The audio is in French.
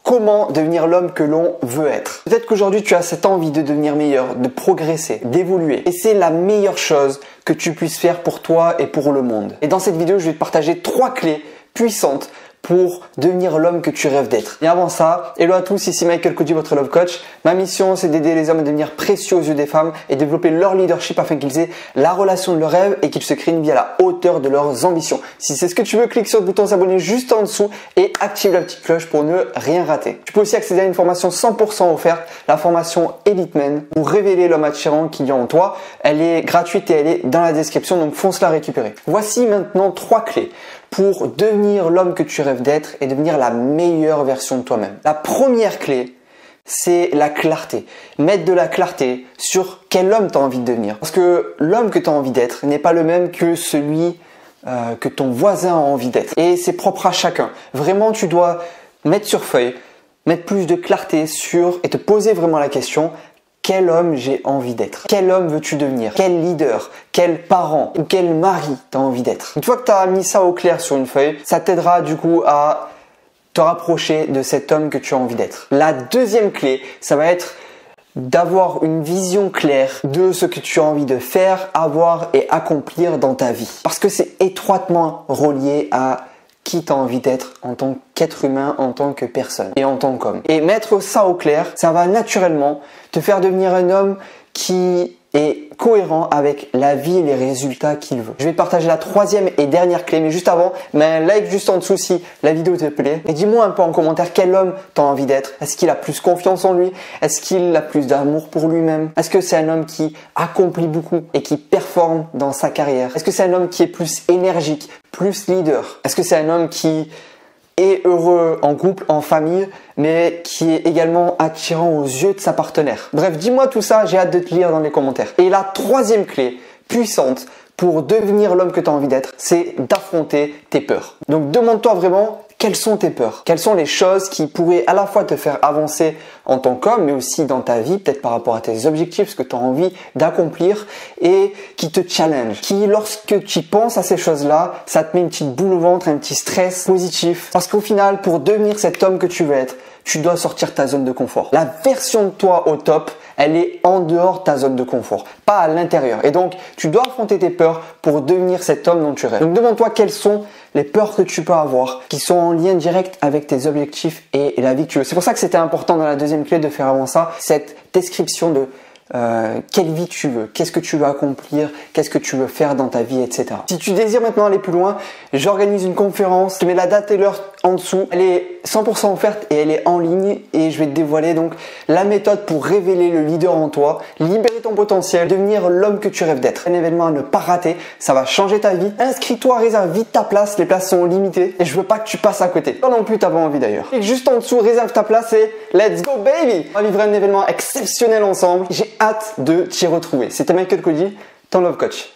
Comment devenir l'homme que l'on veut être? Peut-être qu'aujourd'hui tu as cette envie de devenir meilleur, de progresser, d'évoluer. Et c'est la meilleure chose que tu puisses faire pour toi et pour le monde. Et dans cette vidéo, je vais te partager 3 clés puissantes pour devenir l'homme que tu rêves d'être. Et avant ça, hello à tous, ici Michael Cody, votre Love Coach. Ma mission, c'est d'aider les hommes à devenir précieux aux yeux des femmes et développer leur leadership afin qu'ils aient la relation de leur rêve et qu'ils se créent une vie à la hauteur de leurs ambitions. Si c'est ce que tu veux, clique sur le bouton s'abonner juste en dessous et active la petite cloche pour ne rien rater. Tu peux aussi accéder à une formation 100% offerte, la formation Elite Men, pour révéler l'homme attirant qu'il y a en toi. Elle est gratuite et elle est dans la description, donc fonce la récupérer. Voici maintenant 3 clés pour devenir l'homme que tu rêves d'être et devenir la meilleure version de toi-même. La première clé, c'est la clarté. Mettre de la clarté sur quel homme tu as envie de devenir. Parce que l'homme que tu as envie d'être n'est pas le même que celui que ton voisin a envie d'être. Et c'est propre à chacun. Vraiment, tu dois mettre sur feuille, mettre plus de clarté sur et te poser vraiment la question: quel homme j'ai envie d'être? Quel homme veux-tu devenir? Quel leader? Quel parent? Ou quel mari t'as envie d'être? Une fois que tu as mis ça au clair sur une feuille, ça t'aidera du coup à te rapprocher de cet homme que tu as envie d'être. La deuxième clé, ça va être d'avoir une vision claire de ce que tu as envie de faire, avoir et accomplir dans ta vie. Parce que c'est étroitement relié à qui tu as envie d'être en tant qu'être humain, en tant que personne et en tant qu'homme. Et mettre ça au clair, ça va naturellement te faire devenir un homme qui est cohérent avec la vie et les résultats qu'il veut. Je vais te partager la 3e et dernière clé, mais juste avant, mets un like juste en dessous si la vidéo te plaît. Et dis-moi un peu en commentaire quel homme tu as envie d'être. Est-ce qu'il a plus confiance en lui? Est-ce qu'il a plus d'amour pour lui-même? Est-ce que c'est un homme qui accomplit beaucoup et qui performe dans sa carrière? Est-ce que c'est un homme qui est plus énergique, plus leader? Est-ce que c'est un homme qui est heureux en couple, en famille, mais qui est également attirant aux yeux de sa partenaire? Bref, dis-moi tout ça, j'ai hâte de te lire dans les commentaires. Et la 3e clé puissante pour devenir l'homme que tu as envie d'être, c'est d'affronter tes peurs. Donc demande-toi vraiment, quelles sont tes peurs? Quelles sont les choses qui pourraient à la fois te faire avancer en tant qu'homme, mais aussi dans ta vie, peut-être par rapport à tes objectifs, ce que tu as envie d'accomplir et qui te challenge, qui lorsque tu penses à ces choses-là, ça te met une petite boule au ventre, un petit stress positif. Parce qu'au final, pour devenir cet homme que tu veux être, tu dois sortir de ta zone de confort. La version de toi au top, elle est en dehors de ta zone de confort, pas à l'intérieur. Et donc, tu dois affronter tes peurs pour devenir cet homme dont tu rêves. Donc, demande-toi quelles sont les peurs que tu peux avoir qui sont en lien direct avec tes objectifs et la vie que tu veux. C'est pour ça que c'était important dans la 2e clé de faire avant ça, cette description de quelle vie tu veux, qu'est-ce que tu veux accomplir, qu'est-ce que tu veux faire dans ta vie, etc. Si tu désires maintenant aller plus loin, j'organise une conférence, je te mets la date et l'heure en dessous. Elle est 100% offerte et elle est en ligne et je vais te dévoiler donc la méthode pour révéler le leader en toi, libérer ton potentiel, devenir l'homme que tu rêves d'être. Un événement à ne pas rater, ça va changer ta vie. Inscris-toi, réserve vite ta place, les places sont limitées et je veux pas que tu passes à côté. Pas non plus t'as pas envie d'ailleurs. Clique juste en dessous, réserve ta place et let's go baby! On va vivre un événement exceptionnel ensemble. J'ai hâte de t'y retrouver. C'était Michael Cody, ton Love Coach.